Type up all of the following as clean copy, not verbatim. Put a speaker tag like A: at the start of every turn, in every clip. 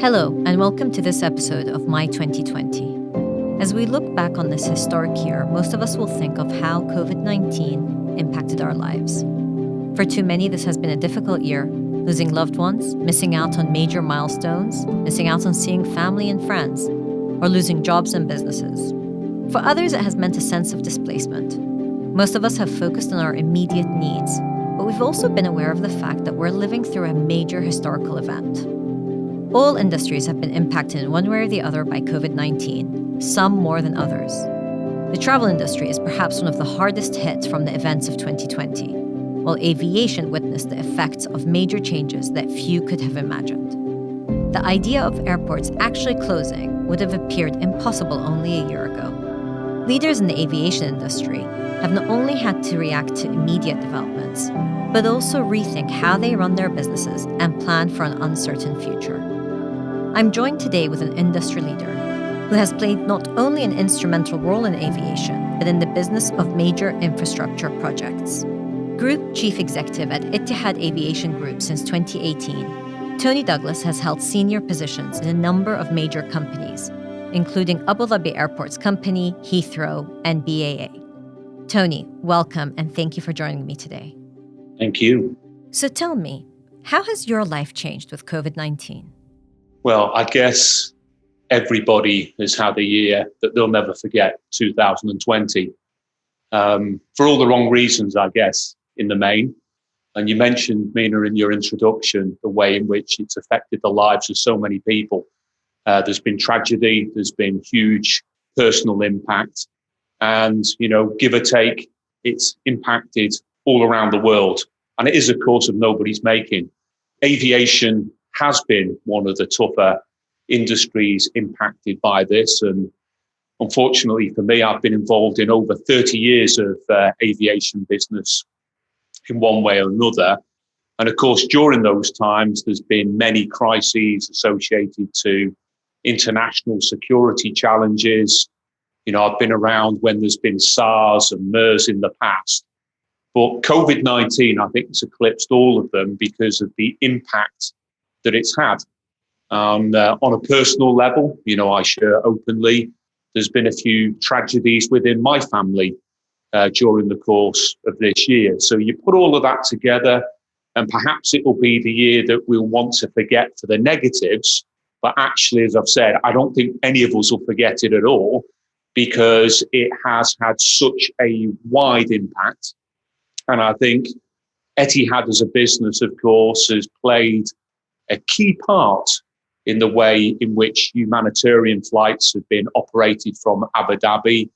A: Hello, and welcome to this episode of My 2020. As we look back on this historic year, most of us will think of how COVID-19 impacted our lives. For too many, this has been a difficult year, losing loved ones, missing out on major milestones, missing out on seeing family and friends, or losing jobs and businesses. For others, it has meant a sense of displacement. Most of us have focused on our immediate needs, but we've also been aware of the fact that we're living through a major historical event. All industries have been impacted in one way or the other by COVID-19, some more than others. The travel industry is perhaps one of the hardest hit from the events of 2020, while aviation witnessed the effects of major changes that few could have imagined. The idea of airports actually closing would have appeared impossible only a year ago. Leaders in the aviation industry have not only had to react to immediate developments, but also rethink how they run their businesses and plan for an uncertain future. I'm joined today with an industry leader who has played not only an instrumental role in aviation, but in the business of major infrastructure projects. Group Chief Executive at Etihad Aviation Group since 2018, Tony Douglas has held senior positions in a number of major companies, including Abu Dhabi Airports Company, Heathrow, and BAA. Tony, welcome, and thank you for joining me today.
B: Thank you.
A: So tell me, how has your life changed with COVID-19?
B: Well, I guess everybody has had a year that they'll never forget, 2020, for all the wrong reasons, I guess, in the main. And you mentioned, Mina, in your introduction, the way in which it's affected the lives of so many people. There's been tragedy, there's been huge personal impact, and, give or take, it's impacted all around the world. And it is, of course, of nobody's making. Aviation has been one of the tougher industries impacted by this. And unfortunately for me, I've been involved in over 30 years of aviation business in one way or another. And of course, during those times, there's been many crises associated to international security challenges. I've been around when there's been SARS and MERS in the past. But COVID-19, I think, has eclipsed all of them because of the impact that it's had. On a personal level, I share openly, there's been a few tragedies within my family during the course of this year. So you put all of that together, and perhaps it will be the year that we'll want to forget for the negatives. But actually, as I've said, I don't think any of us will forget it at all, because it has had such a wide impact. And I think Etihad as a business, of course, has played a key part in the way in which humanitarian flights have been operated from Abu Dhabi.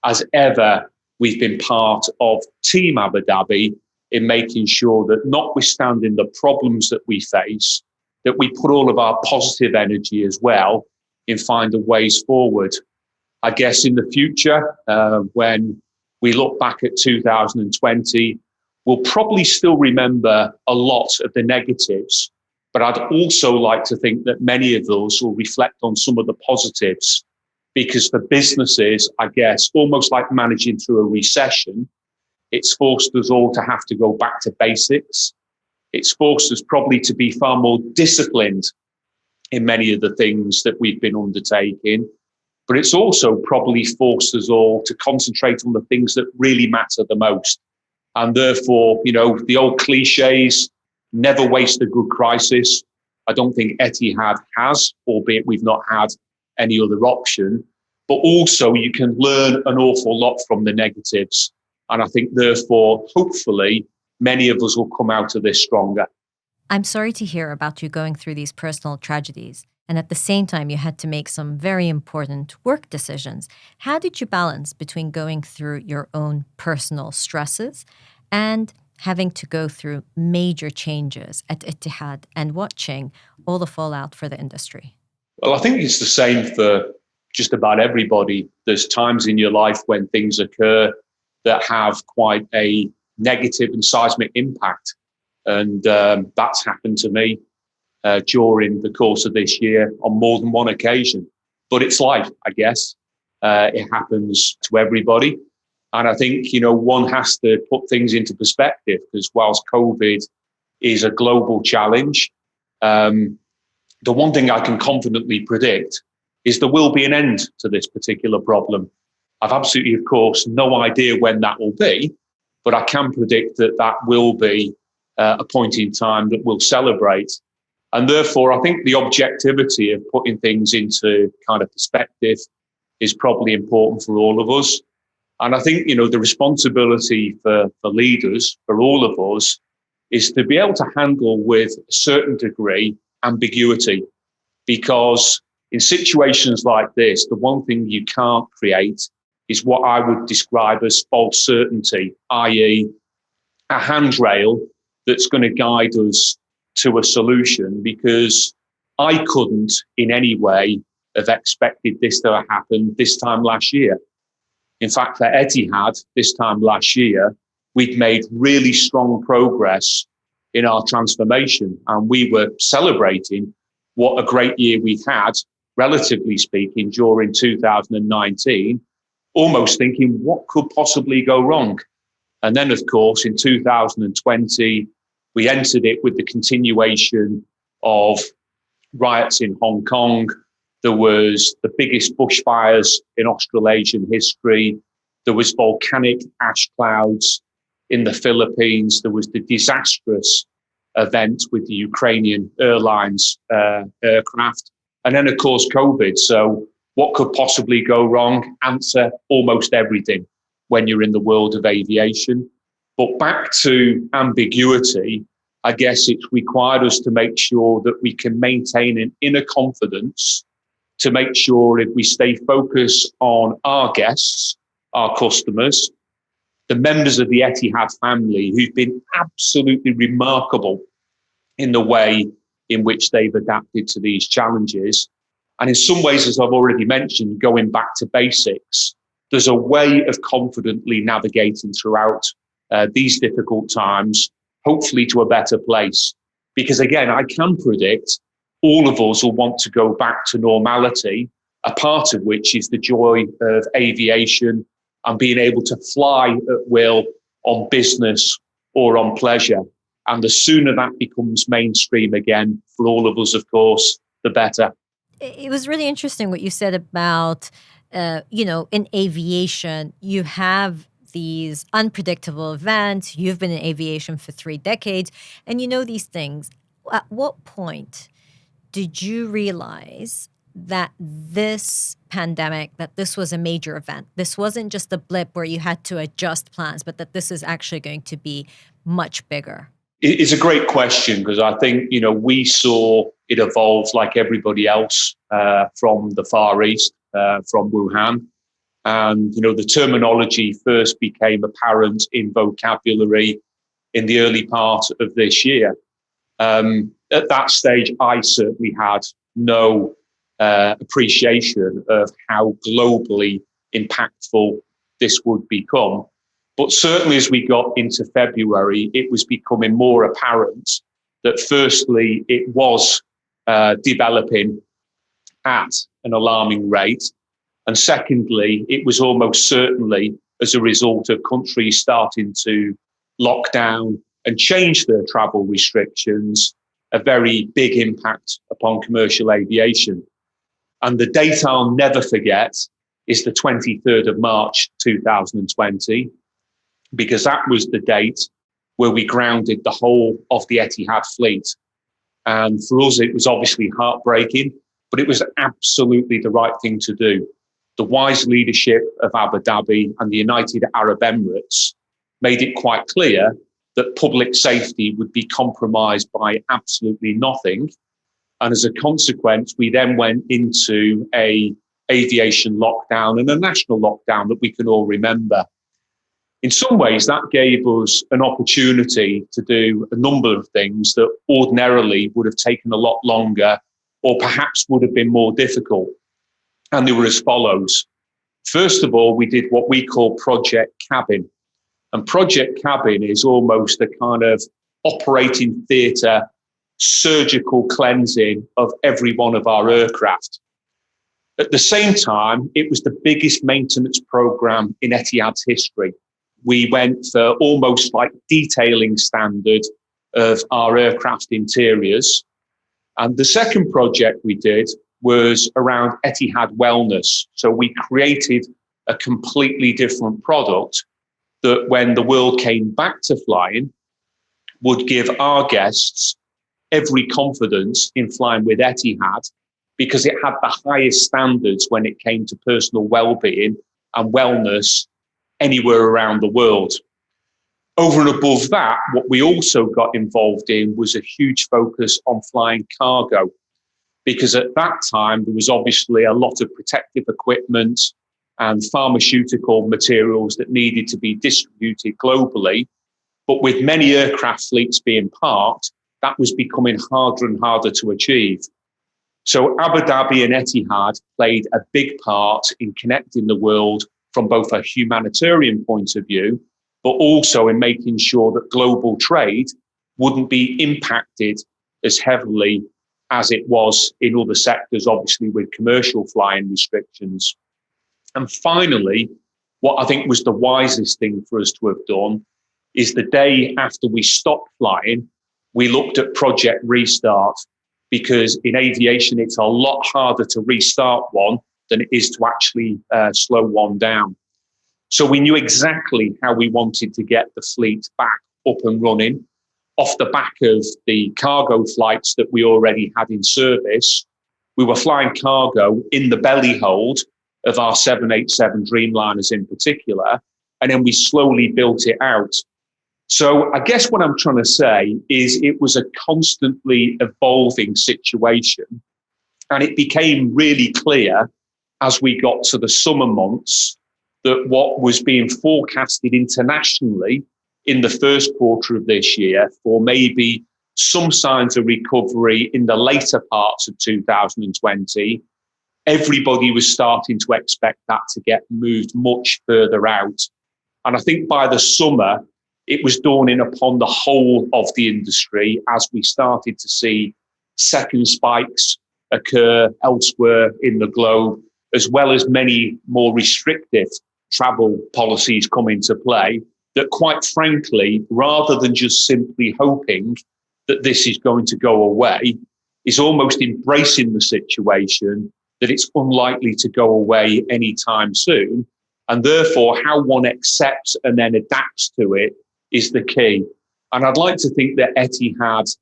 B: As ever, we've been part of Team Abu Dhabi in making sure that, notwithstanding the problems that we face, that we put all of our positive energy as well in finding ways forward. I guess in the future, when we look back at 2020, we'll probably still remember a lot of the negatives. But I'd also like to think that many of those will reflect on some of the positives, because for businesses, I guess, almost like managing through a recession, it's forced us all to have to go back to basics. It's forced us probably to be far more disciplined in many of the things that we've been undertaking. But it's also probably forced us all to concentrate on the things that really matter the most. And therefore, the old cliches, never waste a good crisis. I don't think Etihad has, albeit we've not had any other option. But also you can learn an awful lot from the negatives. And I think, therefore, hopefully, many of us will come out of this stronger.
A: I'm sorry to hear about you going through these personal tragedies. And at the same time, you had to make some very important work decisions. How did you balance between going through your own personal stresses and having to go through major changes at Etihad and watching all the fallout for the industry?
B: Well, I think it's the same for just about everybody. There's times in your life when things occur that have quite a negative and seismic impact. And that's happened to me during the course of this year on more than one occasion. But it's life, I guess. It happens to everybody. And I think, one has to put things into perspective, because whilst COVID is a global challenge, the one thing I can confidently predict is there will be an end to this particular problem. I've absolutely, of course, no idea when that will be, but I can predict that that will be a point in time that we'll celebrate. And therefore, I think the objectivity of putting things into kind of perspective is probably important for all of us. And I think, the responsibility for leaders, for all of us, is to be able to handle with a certain degree ambiguity. Because in situations like this, the one thing you can't create is what I would describe as false certainty, i.e. a handrail that's going to guide us to a solution, because I couldn't in any way have expected this to happen this time last year. In fact, for Etihad this time last year, we'd made really strong progress in our transformation, and we were celebrating what a great year we had, relatively speaking, during 2019, almost thinking what could possibly go wrong. And then, of course, in 2020, we entered it with the continuation of riots in Hong Kong. There was the biggest bushfires in Australasian history. There was volcanic ash clouds in the Philippines. There was the disastrous event with the Ukrainian Airlines aircraft. And then, of course, COVID. So what could possibly go wrong? Answer: almost everything when you're in the world of aviation. But back to ambiguity, I guess it's required us to make sure that we can maintain an inner confidence, to make sure if we stay focused on our guests, our customers, the members of the Etihad family who've been absolutely remarkable in the way in which they've adapted to these challenges. And in some ways, as I've already mentioned, going back to basics, there's a way of confidently navigating throughout these difficult times, hopefully to a better place. Because again, I can predict all of us will want to go back to normality, a part of which is the joy of aviation and being able to fly at will on business or on pleasure. And the sooner that becomes mainstream again, for all of us, of course, the better.
A: It was really interesting what you said about, in aviation, you have these unpredictable events. You've been in aviation for 3 decades, and you know these things. At what point did you realize that this pandemic, that this was a major event? This wasn't just a blip where you had to adjust plans, but that this is actually going to be much bigger?
B: It's a great question, because I think, we saw it evolve like everybody else from the Far East, from Wuhan. And, the terminology first became apparent in vocabulary in the early part of this year. At that stage, I certainly had no appreciation of how globally impactful this would become. But certainly as we got into February, it was becoming more apparent that firstly, it was developing at an alarming rate. And secondly, it was almost certainly as a result of countries starting to lock down and change their travel restrictions, a very big impact upon commercial aviation. And the date I'll never forget is the 23rd of March, 2020, because that was the date where we grounded the whole of the Etihad fleet. And for us, it was obviously heartbreaking, but it was absolutely the right thing to do. The wise leadership of Abu Dhabi and the United Arab Emirates made it quite clear that public safety would be compromised by absolutely nothing. And as a consequence, we then went into an aviation lockdown and a national lockdown that we can all remember. In some ways, that gave us an opportunity to do a number of things that ordinarily would have taken a lot longer or perhaps would have been more difficult. And they were as follows. First of all, we did what we call Project Cabin. And Project Cabin is almost a kind of operating theatre, surgical cleansing of every one of our aircraft. At the same time, it was the biggest maintenance program in Etihad's history. We went for almost like detailing standard of our aircraft interiors. And the second project we did was around Etihad wellness. So we created a completely different product that when the world came back to flying would give our guests every confidence in flying with Etihad because it had the highest standards when it came to personal well-being and wellness anywhere around the world. Over and above that, what we also got involved in was a huge focus on flying cargo, because at that time, there was obviously a lot of protective equipment and pharmaceutical materials that needed to be distributed globally. But with many aircraft fleets being parked, that was becoming harder and harder to achieve. So Abu Dhabi and Etihad played a big part in connecting the world from both a humanitarian point of view, but also in making sure that global trade wouldn't be impacted as heavily as it was in other sectors, obviously with commercial flying restrictions. And finally, what I think was the wisest thing for us to have done is the day after we stopped flying, we looked at Project Restart, because in aviation, it's a lot harder to restart one than it is to actually slow one down. So we knew exactly how we wanted to get the fleet back up and running off the back of the cargo flights that we already had in service. We were flying cargo in the belly hold of our 787 Dreamliners in particular, and then we slowly built it out. So I guess what I'm trying to say is it was a constantly evolving situation, and it became really clear as we got to the summer months that what was being forecasted internationally in the first quarter of this year for maybe some signs of recovery in the later parts of 2020, everybody was starting to expect that to get moved much further out. And I think by the summer, it was dawning upon the whole of the industry as we started to see second spikes occur elsewhere in the globe, as well as many more restrictive travel policies come into play, that quite frankly, rather than just simply hoping that this is going to go away, is almost embracing the situation that it's unlikely to go away anytime soon. And therefore, how one accepts and then adapts to it is the key. And I'd like to think that Etihad,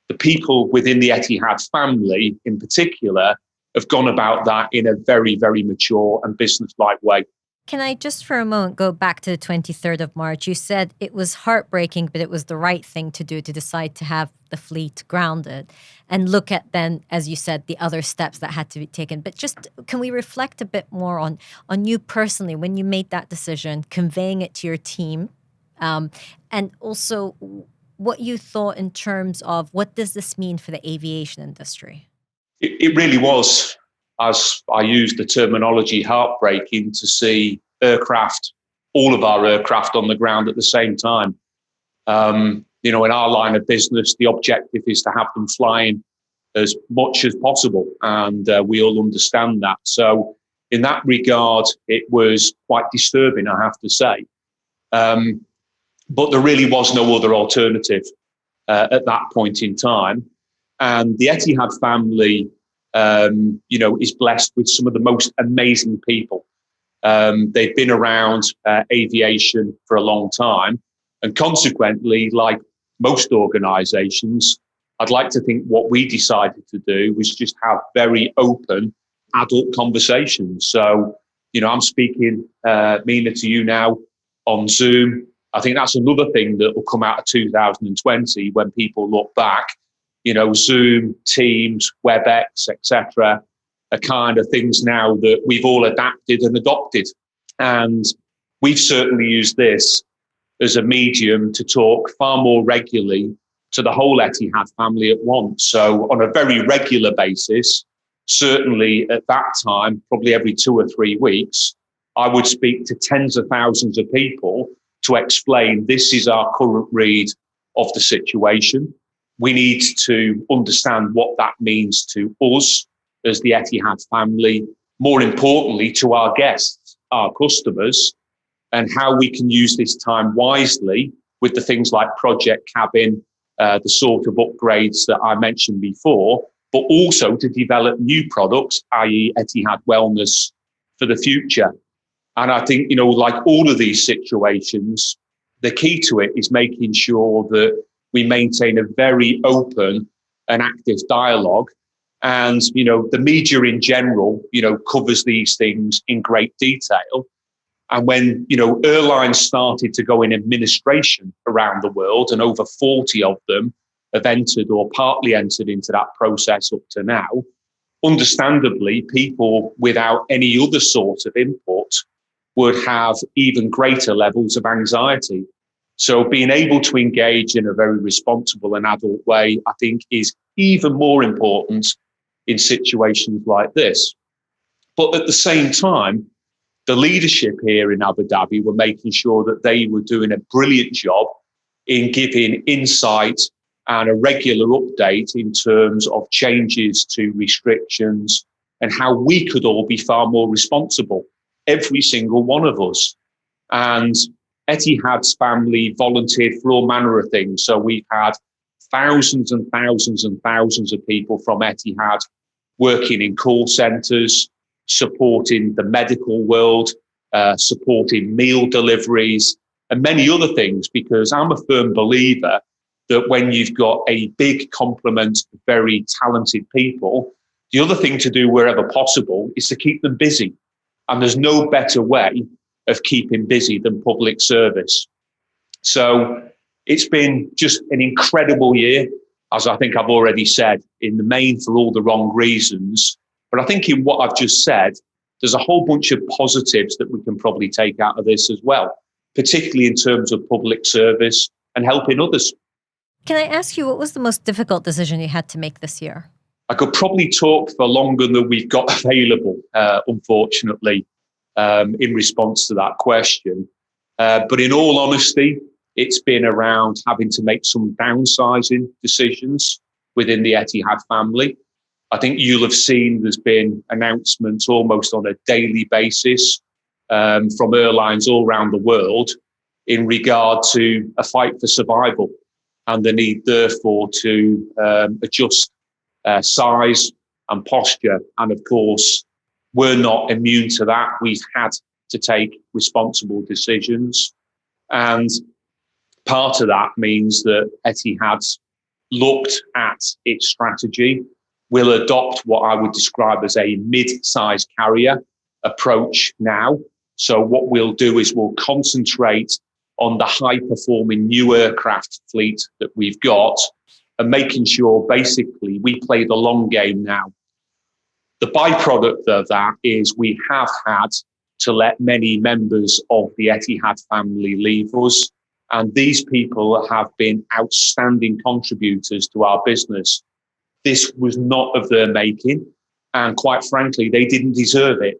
B: the people within the Etihad family in particular, have gone about that in a very, very mature and business-like way.
A: Can I just for a moment go back to the 23rd of March? You said it was heartbreaking, but it was the right thing to do to decide to have the fleet grounded and look at then, as you said, the other steps that had to be taken. But just can we reflect a bit more on you personally when you made that decision, conveying it to your team, and also what you thought in terms of what does this mean for the aviation industry?
B: It really was, as I used the terminology, heartbreaking to see aircraft, all of our aircraft on the ground at the same time. In our line of business, the objective is to have them flying as much as possible, and we all understand that. So in that regard, it was quite disturbing, I have to say. But there really was no other alternative at that point in time. And the Etihad family, is blessed with some of the most amazing people. They've been around aviation for a long time. And consequently, like most organizations, I'd like to think what we decided to do was just have very open adult conversations. So, I'm speaking, Mina, to you now on Zoom. I think that's another thing that will come out of 2020 when people look back. Zoom, Teams, WebEx, etc., are kind of things now that we've all adapted and adopted. And we've certainly used this as a medium to talk far more regularly to the whole Etihad family at once. So on a very regular basis, certainly at that time, probably every 2 or 3 weeks, I would speak to tens of thousands of people to explain this is our current read of the situation. We need to understand what that means to us as the Etihad family, more importantly to our guests, our customers, and how we can use this time wisely with the things like Project Cabin, the sort of upgrades that I mentioned before, but also to develop new products, i.e. Etihad Wellness for the future. And I think, like all of these situations, the key to it is making sure that we maintain a very open and active dialogue. And, the media in general, covers these things in great detail. And when, airlines started to go in administration around the world, and over 40 of them have entered or partly entered into that process up to now, understandably, people without any other sort of input would have even greater levels of anxiety. So being able to engage in a very responsible and adult way, I think, is even more important in situations like this. But at the same time, the leadership here in Abu Dhabi were making sure that they were doing a brilliant job in giving insight and a regular update in terms of changes to restrictions and how we could all be far more responsible, every single one of us. And Etihad's family volunteered for all manner of things. So we've had thousands and thousands and thousands of people from Etihad working in call centres, supporting the medical world, supporting meal deliveries, and many other things, because I'm a firm believer that when you've got a big complement of very talented people, the other thing to do wherever possible is to keep them busy. And there's no better way of keeping busy than public service. So it's been just an incredible year, as I think I've already said, in the main for all the wrong reasons. But I think in what I've just said, there's a whole bunch of positives that we can probably take out of this as well, particularly in terms of public service and helping others.
A: Can I ask you, what was the most difficult decision you had to make this year?
B: I could probably talk for longer than we've got available, unfortunately, in response to that question. But in all honesty, it's been around having to make some downsizing decisions within the Etihad family. I think you'll have seen there's been announcements almost on a daily basis from airlines all around the world in regard to a fight for survival and the need, therefore, to adjust size and posture. And of course, we're not immune to that. We've had to take responsible decisions. And part of that means that Etihad's looked at its strategy, will adopt what I would describe as a mid-sized carrier approach now. So what we'll do is we'll concentrate on the high-performing new aircraft fleet that we've got and making sure basically we play the long game now. The byproduct of that is we have had to let many members of the Etihad family leave us. And these people have been outstanding contributors to our business. This was not of their making. And quite frankly, they didn't deserve it.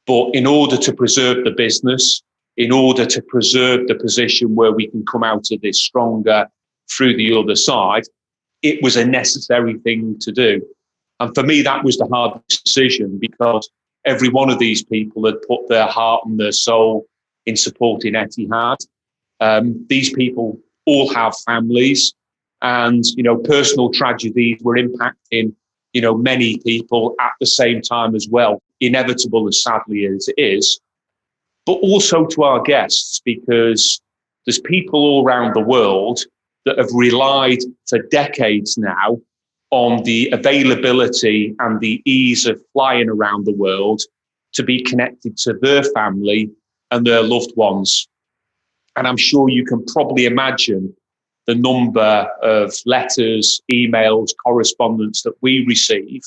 B: But in order to preserve the business, in order to preserve the position where we can come out of this stronger through the other side, it was a necessary thing to do. And for me, that was the hard decision, because every one of these people had put their heart and their soul in supporting Etihad. These people all have families, and, personal tragedies were impacting, many people at the same time as well, inevitable as sadly as it is, but also to our guests, because there's people all around the world that have relied for decades now on the availability and the ease of flying around the world to be connected to their family and their loved ones. And I'm sure you can probably imagine the number of letters, emails, correspondence that we receive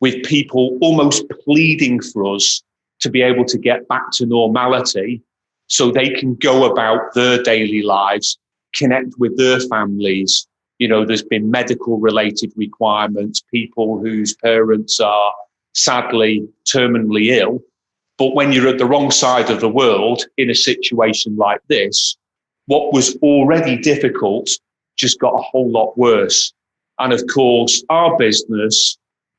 B: with people almost pleading for us to be able to get back to normality so they can go about their daily lives, connect with their families. There's been medical related requirements, people whose parents are sadly terminally ill. But when you're at the wrong side of the world in a situation like this, what was already difficult just got a whole lot worse. And of course, our business,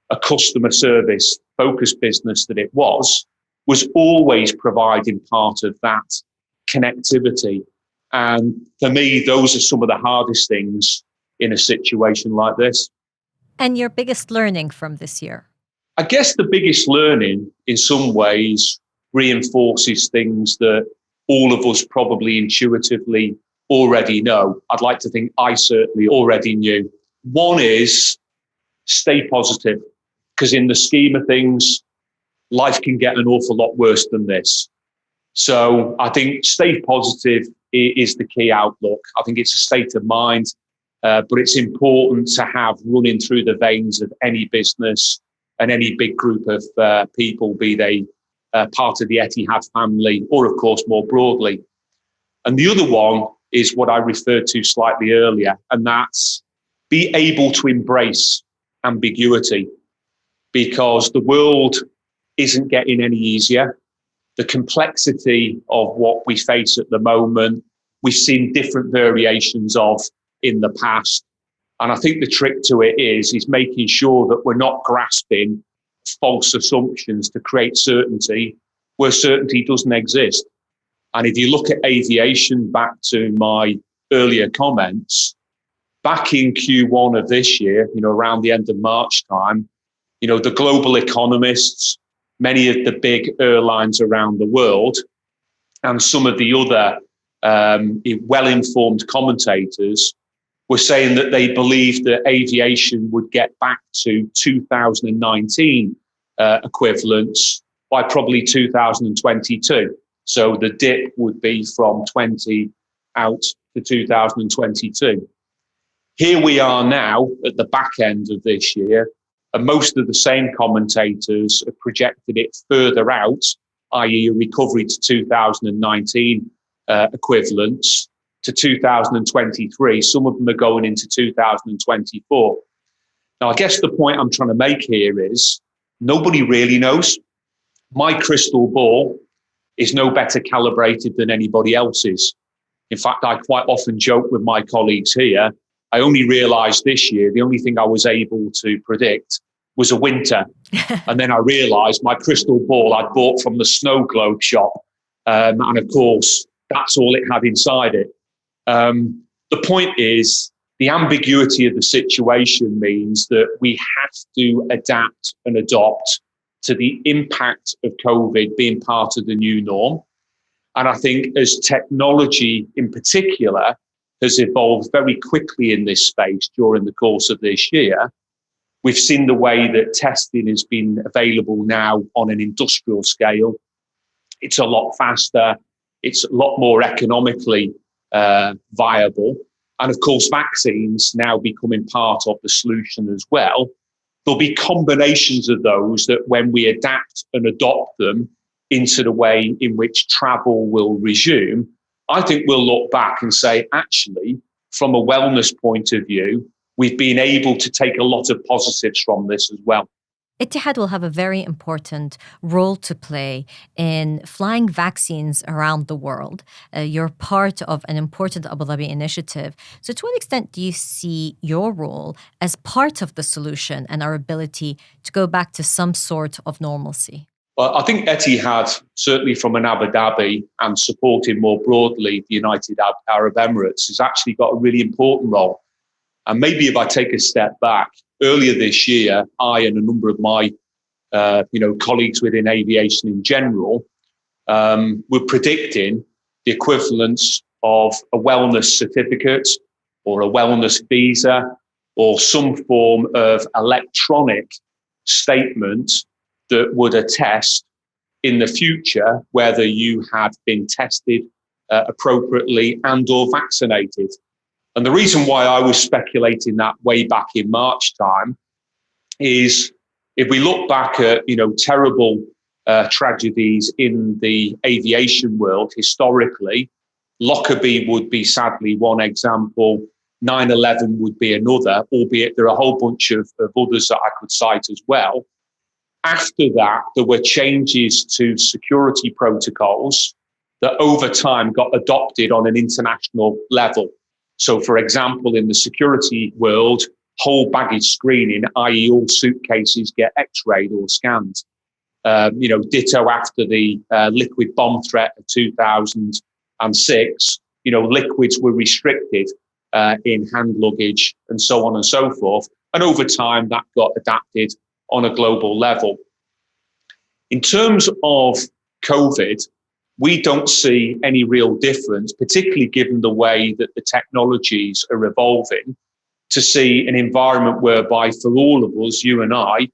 B: a customer service focused business that it was always providing part of that connectivity. And for me, those are some of the hardest things in a situation like this.
A: And your biggest learning from this year?
B: I guess the biggest learning in some ways reinforces things that all of us probably intuitively already know. I'd like to think I certainly already knew. One is stay positive, because in the scheme of things, life can get an awful lot worse than this. So I think stay positive is the key outlook. I think it's a state of mind, but it's important to have running through the veins of any business and any big group of people, be they part of the Etihad family or, of course, more broadly. And the other one is what I referred to slightly earlier, and that's be able to embrace ambiguity, because the world isn't getting any easier. The complexity of what we face at the moment, we've seen different variations of in the past. And I think the trick to it is making sure that we're not grasping false assumptions to create certainty where certainty doesn't exist. And if you look at aviation, back to my earlier comments, back in Q1 of this year, around the end of March time, the global economists, many of the big airlines around the world, and some of the other well-informed commentators were saying that they believed that aviation would get back to 2019 equivalents by probably 2022. So the dip would be from 20 out to 2022. Here we are now at the back end of this year, and most of the same commentators have projected it further out, i.e. a recovery to 2019 equivalents to 2023. Some of them are going into 2024. Now, I guess the point I'm trying to make here is nobody really knows. My crystal ball is no better calibrated than anybody else's. In fact, I quite often joke with my colleagues here, I only realized this year the only thing I was able to predict was a winter. And then I realized my crystal ball I'd bought from the snow globe shop. And of course, that's all it had inside it. The point is, the ambiguity of the situation means that we have to adapt and adopt to the impact of COVID being part of the new norm. And I think as technology in particular has evolved very quickly in this space during the course of this year, we've seen the way that testing has been available now on an industrial scale. It's a lot faster. It's a lot more economically viable. And of course, vaccines now becoming part of the solution as well. There'll be combinations of those that when we adapt and adopt them into the way in which travel will resume, I think we'll look back and say, actually, from a wellness point of view, we've been able to take a lot of positives from this as well.
A: Etihad will have a very important role to play in flying vaccines around the world. You're part of an important Abu Dhabi initiative. So to what extent do you see your role as part of the solution and our ability to go back to some sort of normalcy?
B: Well, I think Etihad, certainly from an Abu Dhabi and supporting more broadly the United Arab Emirates, has actually got a really important role. And maybe if I take a step back, earlier this year, I and a number of my colleagues within aviation in general were predicting the equivalence of a wellness certificate or a wellness visa or some form of electronic statement that would attest in the future whether you had been tested appropriately and or vaccinated. And the reason why I was speculating that way back in March time is if we look back at, terrible tragedies in the aviation world historically, Lockerbie would be sadly one example, 9/11 would be another, albeit there are a whole bunch of others that I could cite as well. After that, there were changes to security protocols that over time got adopted on an international level. So, for example, in the security world, whole baggage screening, i.e. all suitcases get x-rayed or scanned. Ditto after the liquid bomb threat of 2006, liquids were restricted in hand luggage and so on and so forth. And over time, that got adapted on a global level. In terms of COVID, we don't see any real difference, particularly given the way that the technologies are evolving, to see an environment whereby for all of us, you and I,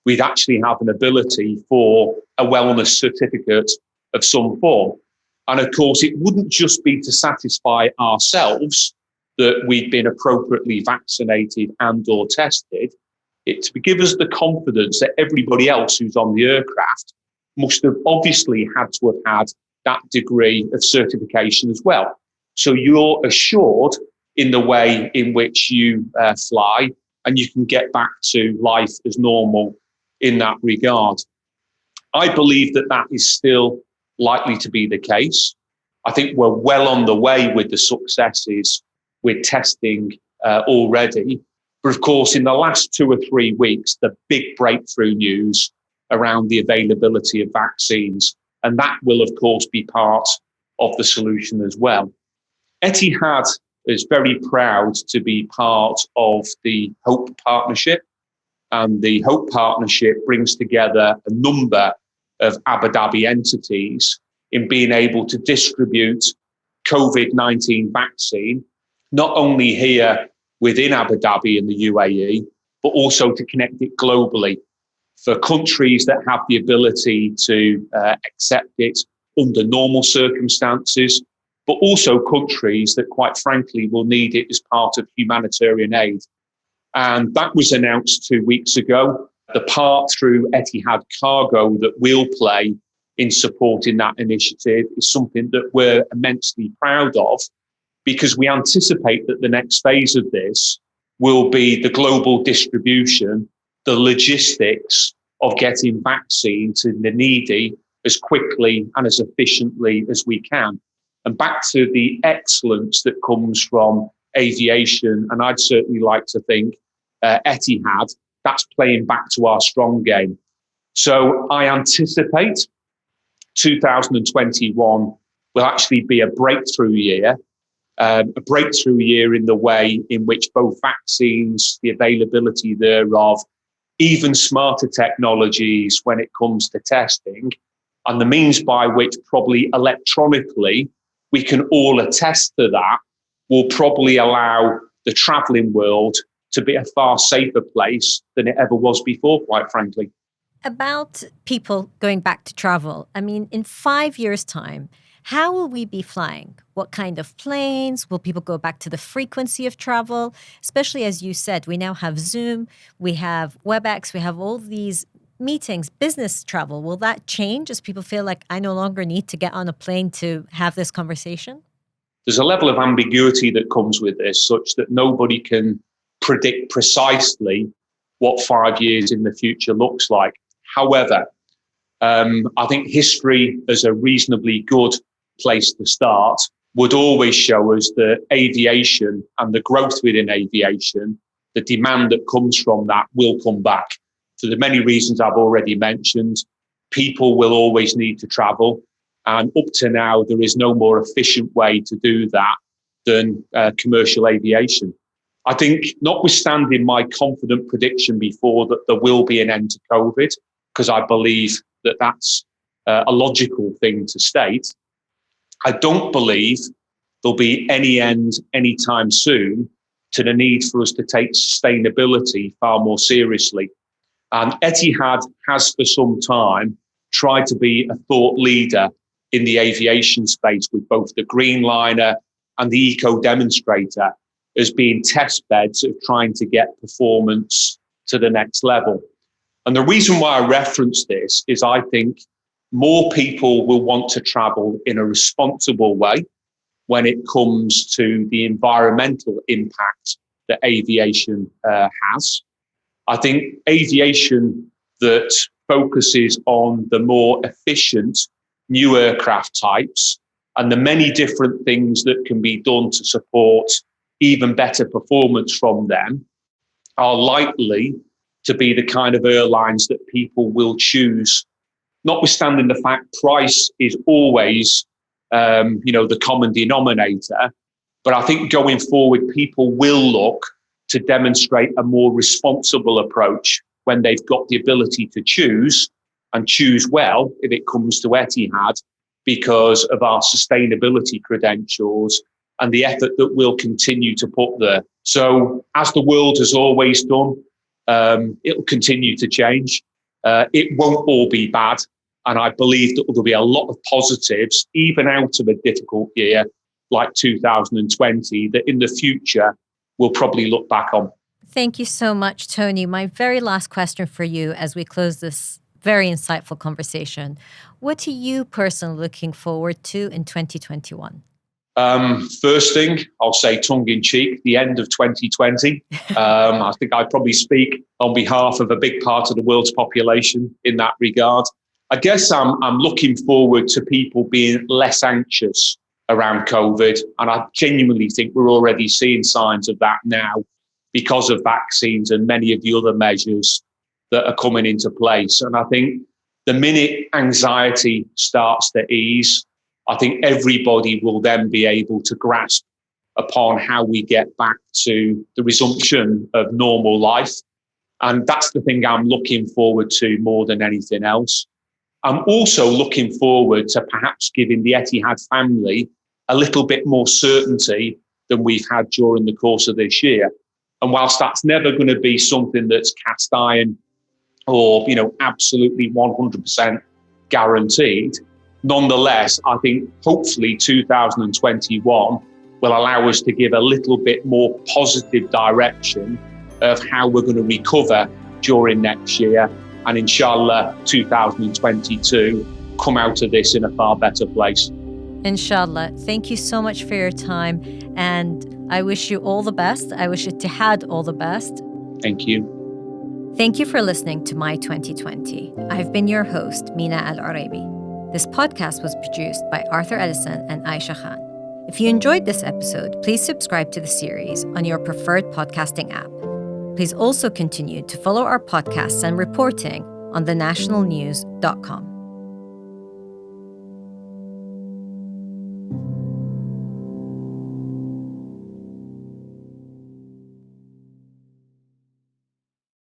B: we'd actually have an ability for a wellness certificate of some form. And of course, it wouldn't just be to satisfy ourselves that we've been appropriately vaccinated and or tested. It's to give us the confidence that everybody else who's on the aircraft must have obviously had to have had that degree of certification as well. So you're assured in the way in which you fly, and you can get back to life as normal in that regard. I believe that that is still likely to be the case. I think we're well on the way with the successes with testing already. But of course, in the last 2 or 3 weeks, the big breakthrough news around the availability of vaccines, and that will, of course, be part of the solution as well. Etihad is very proud to be part of the HOPE partnership, and the HOPE partnership brings together a number of Abu Dhabi entities in being able to distribute COVID-19 vaccine, not only here within Abu Dhabi and the UAE, but also to connect it globally for countries that have the ability to accept it under normal circumstances, but also countries that, quite frankly, will need it as part of humanitarian aid. And that was announced 2 weeks ago. The part through Etihad Cargo that we'll play in supporting that initiative is something that we're immensely proud of, because we anticipate that the next phase of this will be the global distribution, the logistics of getting vaccine to the needy as quickly and as efficiently as we can. And back to the excellence that comes from aviation, and I'd certainly like to think Etihad, that's playing back to our strong game. So I anticipate 2021 will actually be a breakthrough year in the way in which both vaccines, the availability thereof, even smarter technologies when it comes to testing, and the means by which probably electronically we can all attest to that, will probably allow the travelling world to be a far safer place than it ever was before, quite frankly.
A: About people going back to travel, I mean, in 5 years' time, how will we be flying? What kind of planes? Will people go back to the frequency of travel? Especially as you said, we now have Zoom, we have WebEx, we have all these meetings, business travel. Will that change as people feel like I no longer need to get on a plane to have this conversation?
B: There's a level of ambiguity that comes with this, such that nobody can predict precisely what 5 years in the future looks like. However, I think history as a reasonably good place to start would always show us that aviation and the growth within aviation, the demand that comes from that will come back. For the many reasons I've already mentioned, people will always need to travel. And up to now, there is no more efficient way to do that than commercial aviation. I think, notwithstanding my confident prediction before that there will be an end to COVID, because I believe that that's a logical thing to state, I don't believe there'll be any end anytime soon to the need for us to take sustainability far more seriously. And Etihad has for some time tried to be a thought leader in the aviation space with both the Greenliner and the Eco Demonstrator as being test beds of trying to get performance to the next level. And the reason why I reference this is I think more people will want to travel in a responsible way when it comes to the environmental impact that aviation has. I think aviation that focuses on the more efficient new aircraft types and the many different things that can be done to support even better performance from them are likely to be the kind of airlines that people will choose, notwithstanding the fact price is always the common denominator. But I think going forward, people will look to demonstrate a more responsible approach when they've got the ability to choose, and choose well if it comes to Etihad, because of our sustainability credentials and the effort that we'll continue to put there. So as the world has always done, it'll continue to change. It won't all be bad. And I believe that there'll be a lot of positives, even out of a difficult year like 2020, that in the future we'll probably look back on.
A: Thank you so much, Tony. My very last question for you as we close this very insightful conversation. What are you personally looking forward to in 2021?
B: First thing, I'll say tongue in cheek, the end of 2020. I think I probably speak on behalf of a big part of the world's population in that regard. I guess I'm looking forward to people being less anxious around COVID. And I genuinely think we're already seeing signs of that now because of vaccines and many of the other measures that are coming into place. And I think the minute anxiety starts to ease, I think everybody will then be able to grasp upon how we get back to the resumption of normal life. And that's the thing I'm looking forward to more than anything else. I'm also looking forward to perhaps giving the Etihad family a little bit more certainty than we've had during the course of this year. And whilst that's never going to be something that's cast iron or, absolutely 100% guaranteed, nonetheless, I think hopefully 2021 will allow us to give a little bit more positive direction of how we're going to recover during next year. And inshallah, 2022 come out of this in a far better place.
A: Inshallah. Thank you so much for your time. And I wish you all the best. I wish Etihad all the best.
B: Thank you.
A: Thank you for listening to My 2020. I've been your host, Mina Al-Arabi. This podcast was produced by Arthur Edison and Aisha Khan. If you enjoyed this episode, please subscribe to the series on your preferred podcasting app. Please also continue to follow our podcasts and reporting on thenationalnews.com.